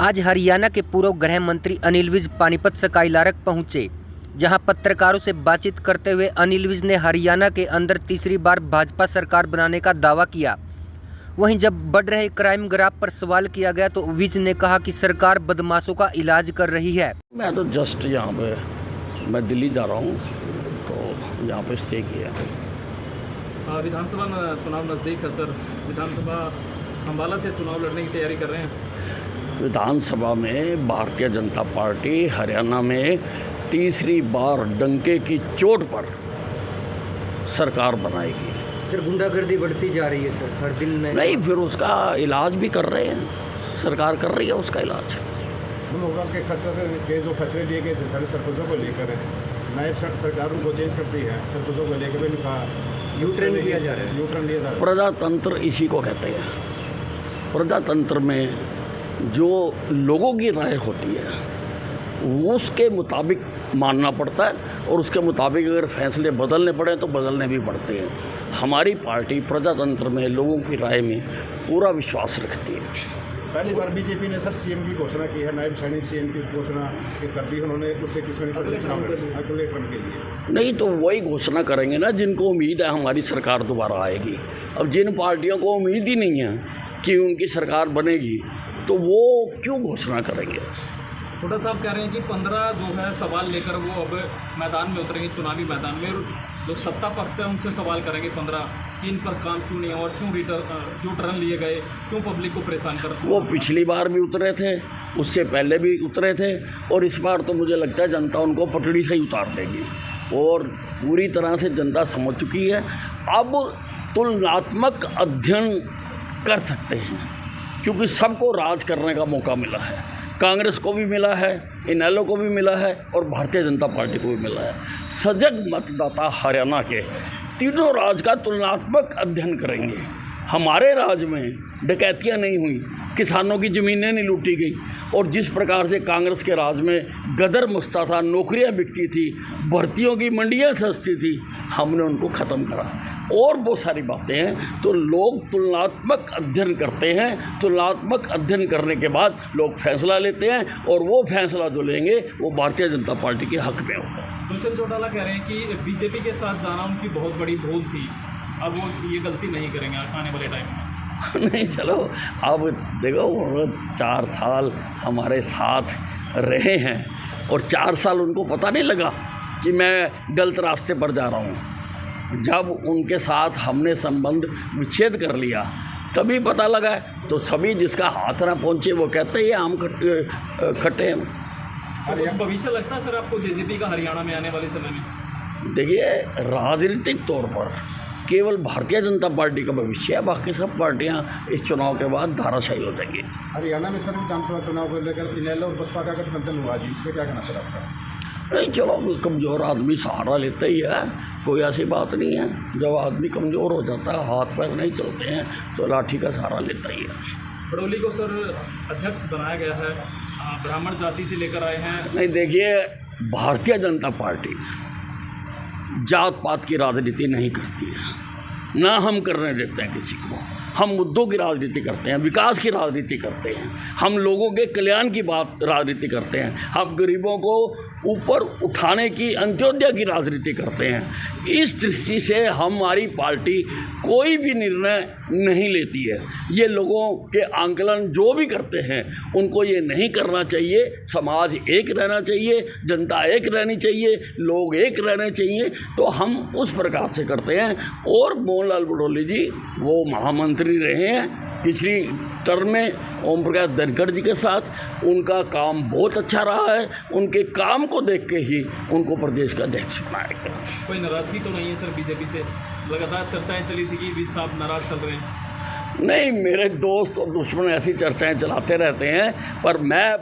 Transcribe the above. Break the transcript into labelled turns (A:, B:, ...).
A: आज हरियाणा के पूर्व गृह मंत्री अनिल विज पानीपत स्काईलार्क पहुंचे, जहां पत्रकारों से बातचीत करते हुए अनिल विज ने हरियाणा के अंदर तीसरी बार भाजपा सरकार बनाने का दावा किया। वहीं जब बढ़ रहे क्राइम ग्राफ पर सवाल किया गया तो विज ने कहा कि सरकार बदमाशों का इलाज कर रही है।
B: मैं तो जस्ट यहाँ पे मैं दिल्ली जा रहा हूँ, तो यहाँ पे स्टे किया।
C: विधानसभा चुनाव नज़दीक है सर, विधानसभा अम्बाला से चुनाव लड़ने की तैयारी कर रहे हैं।
B: विधानसभा में भारतीय जनता पार्टी हरियाणा में तीसरी बार डंके की चोट पर सरकार बनाएगी।
A: सर, गुंडागर्दी बढ़ती जा रही है सर, हर दिन में
B: नहीं, फिर उसका इलाज भी कर रहे हैं, सरकार कर रही है उसका इलाज।
D: के खर्चों के जो फैसले लिए गए थे सारे सरपंचों को लेकर नए सरकार उनको चेंज करती है, सरपंचों को लेकर भी
A: यू टर्न किया जा रहा है।
D: यू टर्न लिया जा रहा है।
B: प्रजातंत्र इसी को कहते हैं। प्रजातंत्र में जो लोगों की राय होती है उसके मुताबिक मानना पड़ता है, और उसके मुताबिक अगर फैसले बदलने पड़े तो बदलने भी पड़ते हैं। हमारी पार्टी प्रजातंत्र में लोगों की राय में पूरा विश्वास रखती है।
D: पहली बार बीजेपी ने सर सीएम की घोषणा की है, नायब सैनिक सीएम की घोषणा कर दी उन्होंने, उससे किसने अगले टर्म के लिए
B: नहीं तो वही घोषणा करेंगे ना जिनको उम्मीद है हमारी सरकार दोबारा आएगी। अब जिन पार्टियों को उम्मीद ही नहीं है कि उनकी सरकार बनेगी तो वो क्यों घोषणा करेंगे।
C: हुड्डा साहब कह रहे हैं कि 15 जो है सवाल लेकर वो अब मैदान में उतरेंगे, चुनावी मैदान में, और जो सत्ता पक्ष है उनसे सवाल करेंगे 15 कि इन पर काम क्यों नहीं, और क्यों टर्न लिए गए, क्यों पब्लिक को परेशान करते।
B: वो पिछली बार भी उतरे थे, उससे पहले भी उतरे थे, और इस बार तो मुझे लगता है जनता उनको पटड़ी से ही उतार देगी, और पूरी तरह से जनता समझ चुकी है। अब तुलनात्मक अध्ययन कर सकते हैं, क्योंकि सबको राज करने का मौका मिला है। कांग्रेस को भी मिला है, इनेलो को भी मिला है, और भारतीय जनता पार्टी को भी मिला है। सजग मतदाता हरियाणा के तीनों राज का तुलनात्मक अध्ययन करेंगे। हमारे राज में डकैतियाँ नहीं हुई, किसानों की ज़मीनें नहीं लूटी गई, और जिस प्रकार से कांग्रेस के राज में गदर मचता था, नौकरियां बिकती थी, भर्तियों की मंडियां सस्ती थी, हमने उनको ख़त्म करा, और बहुत सारी बातें हैं। तो लोग तुलनात्मक अध्ययन करते हैं, तुलनात्मक अध्ययन करने के बाद लोग फैसला लेते हैं, और वो फैसला जो लेंगे वो भारतीय जनता पार्टी के हक़ में होगा।
C: दुष्यंत चौटाला कह रहे हैं कि बीजेपी के साथ जाना उनकी बहुत बड़ी भूल थी, अब वो ये गलती नहीं करेंगे आने वाले टाइम में।
B: नहीं, चलो अब देखो, वो 4 साल हमारे साथ रहे हैं, और 4 साल उनको पता नहीं लगा कि मैं गलत रास्ते पर जा रहा हूँ। जब उनके साथ हमने संबंध विच्छेद कर लिया तभी पता लगा। तो सभी जिसका हाथ ना पहुँचे वो कहते हैं आम खट्टे हैं।
C: कुछ भविष्य लगता है सर आपको जेजेपी का हरियाणा में आने वाले समय में?
B: देखिए, राजनीतिक तौर पर केवल भारतीय जनता पार्टी का भविष्य है, बाकी सब पार्टियां इस चुनाव के बाद धाराशायी हो जाएंगी।
D: हरियाणा में सर विधानसभा चुनाव को लेकर इनेलो और बसपा का गठबंधन हुआ जी, इसमें क्या कहना सर आपका?
B: नहीं, चलो, कमज़ोर आदमी सहारा लेता ही है, कोई ऐसी बात नहीं है। जब आदमी कमज़ोर हो जाता है, हाथ पैर नहीं चलते हैं, तो लाठी का सहारा लेता ही है।
C: बड़ौली को सर अध्यक्ष बनाया गया है, ब्राह्मण जाति से लेकर आए हैं।
B: नहीं, देखिए, भारतीय जनता पार्टी जात पात की राजनीति नहीं करती है, ना हम करने देते हैं किसी को। हम मुद्दों की राजनीति करते हैं, विकास की राजनीति करते हैं, हम लोगों के कल्याण की राजनीति करते हैं, हम गरीबों को ऊपर उठाने की, अंत्योदय की राजनीति करते हैं। इस दृष्टि से हमारी पार्टी कोई भी निर्णय नहीं लेती है। ये लोगों के आंकलन जो भी करते हैं उनको ये नहीं करना चाहिए। समाज एक रहना चाहिए, जनता एक रहनी चाहिए, लोग एक रहने चाहिए, तो हम उस प्रकार से करते हैं। और मोहनलाल बड़ौली जी वो महामंत्री रहे हैं पिछली टर्म में ओम प्रकाश धनखड़ जी के साथ। उनका काम बहुत अच्छा रहा है, उनके काम को देख के ही उनको प्रदेश का अध्यक्ष बनाया गया।
C: कोई नाराज़गी तो नहीं है सर बीजेपी से? लगातार चर्चाएं चली थी कि विज साहब नाराज चल रहे हैं।
B: नहीं, मेरे दोस्त और दुश्मन ऐसी चर्चाएं चलाते रहते हैं, पर मैं